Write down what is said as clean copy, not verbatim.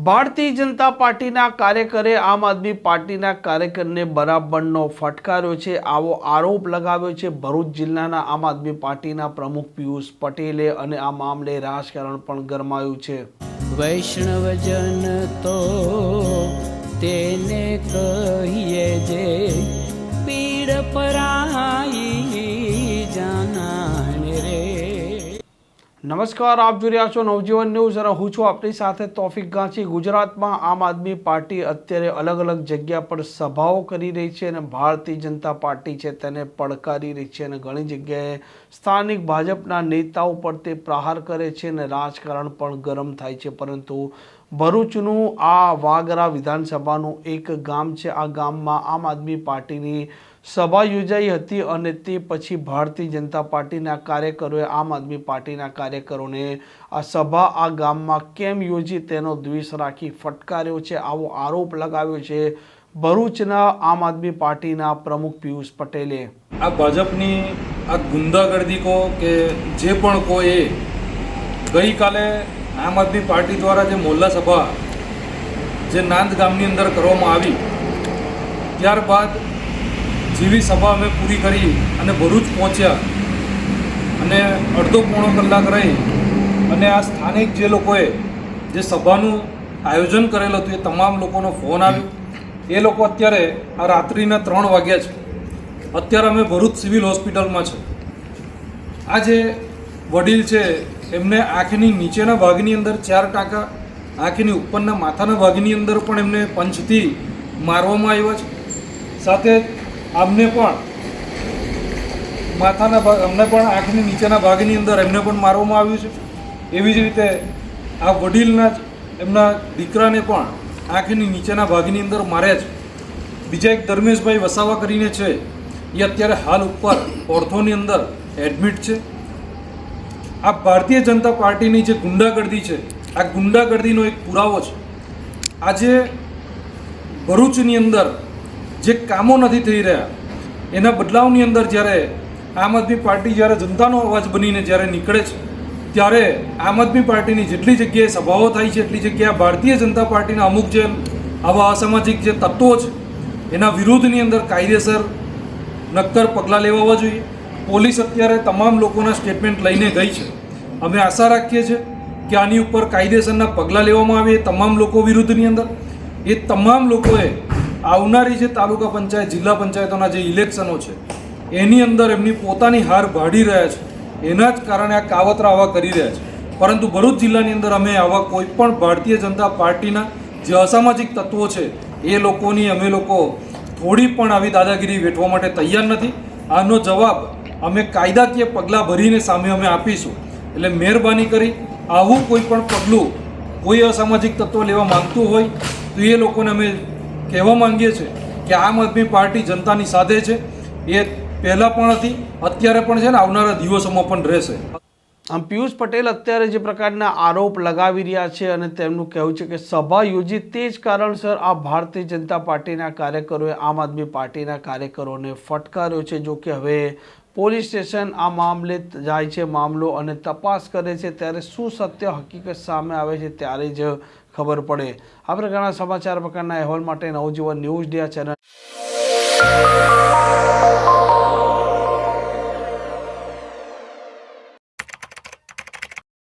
ભારતીય જનતા પાર્ટીના કાર્યકરે આમ આદમી પાર્ટીના કાર્યકરને બરાબરનો ફટકાર્યો છે। આવો આરોપ લગાવ્યો છે ભરૂચ જિલ્લાના આમ આદમી પાર્ટીના પ્રમુખ પિયુષ પટેલે અને આ મામલે રાજકારણ પણ ગરમાયું છે। વૈષ્ણવજન તો તેને કહીએ જે પીડ પરાઈ જાનાને રે। નમસ્કાર, આપ જોઈ રહ્યા છો નવજીવન ન્યૂઝ અને હું છું આપની સાથે તોફિક ગાંચી। ગુજરાતમાં આમ આદમી પાર્ટી અત્યારે અલગ અલગ જગ્યા પર સભાઓ કરી રહી છે અને ભારતીય જનતા પાર્ટી છે તેને પડકારી રહી છે અને ઘણી જગ્યાએ સ્થાનિક ભાજપના નેતાઓ પર તે પ્રહાર કરે છે અને રાજકારણ પણ ગરમ થાય છે। પરંતુ ભરૂચનું આ વાગરા વિધાનસભાનું એક ગામ છે। આ ગામમાં આમ આદમી પાર્ટીની સભા યોજાઈ હતી અને તે પછી ભારતીય જનતા પાર્ટીના કાર્યકરોએ આમ આદમી પાર્ટીના કાર્યકરોને આ સભા આ ગામમાં કેમ યોજી તેનો દ્વેષ રાખી ફટકાર્યો છે। આવો આરોપ લગાવ્યો છે ભરૂચના આમ આદમી પાર્ટીના પ્રમુખ પિયુષ પટેલે। આ ભાજપની આ ગુંડાગર્દી કો કે જે પણ કોઈ ગઈકાલે આમ આદમી પાર્ટી દ્વારા જે મોહલ્લા સભા જે નાંદ ગામની અંદર કરવામાં આવી, ત્યારબાદ જેવી સભા અમે પૂરી કરી અને ભરૂચ પહોંચ્યા અને અડધો પોણો કલાક રહી અને આ સ્થાનિક જે લોકોએ જે સભાનું આયોજન કરેલું હતું એ તમામ લોકોનો ફોન આવ્યો। એ લોકો અત્યારે આ રાત્રિના 3 વાગ્યા છે, અત્યારે અમે ભરૂચ સિવિલ હોસ્પિટલમાં છે। આ જે વડીલ છે એમને આંખની નીચેના ભાગની અંદર 4 ટાંકા, આંખની ઉપરના માથાના ભાગની અંદર પણ એમને પંચથી મારવામાં આવ્યા છે। સાથે અમને પણ માથાના ભાગ, અમને પણ આંખની નીચેના ભાગની અંદર એમને પણ મારવામાં આવ્યું છે। એવી જ રીતે આ વડીલના એમના દીકરાને પણ આંખની નીચેના ભાગની અંદર માર્યા છે। બીજા એક ધર્મેશભાઈ વસાવા કરીને છે, એ અત્યારે હાલ ઉપર ઓર્થોની અંદર એડમિટ છે। આ ભારતીય જનતા પાર્ટીની જે ગુંડાગર્દી છે, આ ગુંડાગર્દીનો એક પુરાવો છે। આજે ભરૂચની અંદર જે કામો નથી થઈ રહ્યા એના બદલાવની અંદર જ્યારે આમ આદમી પાર્ટી જ્યારે જનતાનો અવાજ બનીને જ્યારે નીકળે છે, ત્યારે આમ આદમી પાર્ટીની જેટલી જગ્યાએ સભાઓ થાય છે એટલી જગ્યાએ ભારતીય જનતા પાર્ટીના અમુક જે આવા અસામાજિક જે તત્વો છે એના વિરુદ્ધની અંદર કાયદેસર નક્કર પગલાં લેવા જોઈએ। પોલીસ અત્યારે તમામ લોકોના સ્ટેટમેન્ટ લઈને ગઈ છે। અમે આશા રાખીએ છીએ કે આની ઉપર કાયદેસરના પગલાં લેવામાં આવે તમામ લોકો વિરુદ્ધની અંદર। એ તમામ લોકોએ આવનારી જે તાલુકા પંચાયત, જિલ્લા પંચાયતોના જે ઇલેક્શનો છે એની અંદર એમની પોતાની હાર ભાડી રહ્યા છે, એના જ કારણે આ કાવતરા આવા કરી રહ્યા છે। પરંતુ ભરૂચ જિલ્લાની અંદર અમે આવા કોઈ પણ ભારતીય જનતા પાર્ટીના જે અસામાજિક તત્વો છે એ લોકોની અમે લોકો થોડી પણ આવી દાદાગીરી વેઠવા માટે તૈયાર નથી। આનો જવાબ અમે કાયદાકીય પગલાં ભરીને સામે અમે આપીશું। એટલે મહેરબાની કરી આવું કોઈ પણ પગલું કોઈ અસામાજિક તત્વ લેવા માંગતું હોય તો એ લોકોને અમે કહેવા માંગીએ છીએ કે આમ આદમી પાર્ટી જનતાની સાથે છે। એ પહેલાં પણ હતી, અત્યારે પણ છે ને આવનારા દિવસોમાં પણ રહેશે। આમ પિયુષ પટેલ અત્યારે જે પ્રકારના આરોપ લગાવી રહ્યા છે અને તેમનું કહેવું છે કે સભા યોજી તે જ કારણસર આ ભારતીય જનતા પાર્ટીના કાર્યકરોએ આમ આદમી પાર્ટીના કાર્યકરોને ફટકાર્યો છે। જો કે હવે પોલીસ સ્ટેશન આ મામલે જાય છે મામલો અને તપાસ કરે છે, ત્યારે શું સત્ય હકીકત સામે આવે છે ત્યારે જ ખબર પડે। આ પ્રકારના સમાચાર પ્રકારના અહેવાલ માટે નવજીવન ન્યૂઝ ડિયા ચેનલ